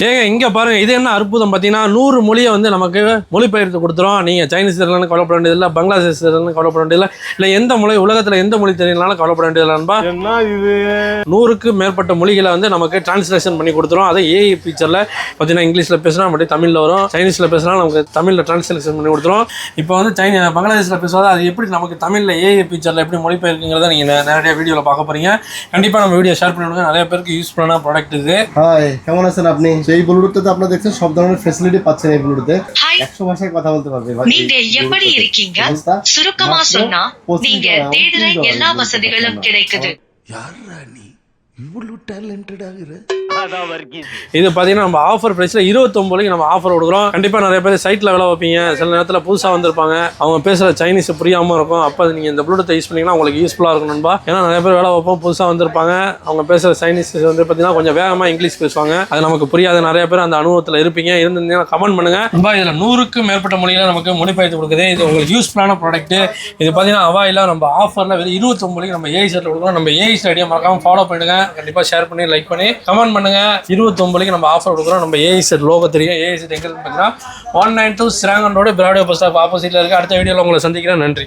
ஏங்க இங்கே பாருங்கள், இது என்ன அற்புதம் பார்த்தீங்கன்னா 100 மொழியை வந்து நமக்கு மொழிபெயர்த்து கொடுத்துரும். நீங்கள் சைனீஸ் தெரியலன்னு கவலைப்பட வேண்டியதில்லை, பங்களாதேஷ் தெரியலன்னு கவலைப்பட வேண்டியதில்லை, இல்லை எந்த மொழி உலகத்தில் எந்த மொழி தெரியலனாலும் கவலைப்பட வேண்டியதில்லைன்பா. என்ன இது 100க்கு மேற்பட்ட மொழிகளை வந்து நமக்கு டிரான்ஸ்லேஷன் பண்ணி கொடுத்துரும். அதை ஏஐ ஃபீச்சரில் பார்த்தீங்கன்னா இங்கிலீஷில் பேசுனா மட்டும் தமிழில் வரும், சைனீஸில் பேசுனா நமக்கு தமிழில் டிரான்ஸ்லேஷன் பண்ணி கொடுத்துரும். இப்போ வந்து பங்களாதேஷில் பேசுவது அது எப்படி நமக்கு தமிழில் ஏஐ ஃபீச்சரில் எப்படி மொழிபெயர்க்குங்கிறத நீங்கள் நேரடியாக வீடியோவில் பார்க்க போகிறீங்க. கண்டிப்பாக நம்ம வீடியோ ஷேர் பண்ணி விடுங்க, நிறைய பேருக்கு யூஸ்ஃபுல்லான ப்ராடக்ட் இது. হাই, কেমন আছেন আপনি? এই ব্লুটুথে আপনারা দেখছেন সব ধরনের ফ্যাসিলিটি পাচ্ছেন এই ব্লুটুথে। 100 ভাষায় কথা বলতে পারবে ভাই। நீங்க எப்படி இருக்கீங்க? சுருக்கமா சொன்னா நீங்க தேடுற எல்லா வசதிகளும் கிடைக்குது. யாரா நீ இவ்வளவு டேலண்டட் ஆகுற? இது பார்த்தீங்கன்னா நம்ம ஆஃபர் ப்ரைஸில் 29 நம்ம ஆஃபர் கொடுக்குறோம். கண்டிப்பாக நிறைய பேர் சைட்டில் வேலை வைப்பீங்க, சில நேரத்தில் புதுசாக வந்திருப்பாங்க, அவங்க பேசுகிற சைனீஸ் புரியாமல் இருக்கும். அப்போ நீங்கள் இந்த ப்ளூடூத்தை யூஸ் பண்ணிங்கன்னா உங்களுக்கு யூஸ்ஃபுல்லாக இருக்கணும்பா. ஏன்னா நிறைய பேர் வேலை வைப்போம், புதுசாக வந்திருப்பாங்க, அவங்க பேசுகிற சைனீஸ் வந்து பார்த்தீங்கன்னா கொஞ்சம் வேகமாக இங்கிலீஷ் பேசுவாங்க, அது நமக்கு புரியாத. நிறைய பேர் அந்த அனுபவத்தில் இருப்பீங்க, இருந்தீங்கன்னா கமெண்ட் பண்ணுங்கள். ரொம்ப இதில் 100க்கு மேற்பட்ட மொழியில் நமக்கு மொழிபெயர்த்து கொடுக்குது. இது உங்களுக்கு யூஸ்ஃபுல்லான ப்ராடக்ட். இது பார்த்தீங்கன்னா அவாயில் நம்ம ஆஃபரில் வெறும் 29 நம்ம ஏஐ செட்டில் கொடுக்குறோம். நம்ம ஏஐ ஐடியா மறக்காமல் ஃபாலோ பண்ணுங்க, கண்டிப்பாக ஷேர் பண்ணி லைக் பண்ணி கமெண்ட் பண்ணுங்க. 29 நம்ம ஆஃபர் கொடுக்குறோம். நம்ம ஏஐ செட் லோகோ தெரியும். ஏஐ செட் எங்கே இருக்குன்னு பார்த்தீங்கன்னா 192 Serangoon road, Broadway bus stop ஆப்போசிட்டில் இருக்குது. அடுத்த வீடியோவில் உங்களை சந்திக்கிறேன். நன்றி.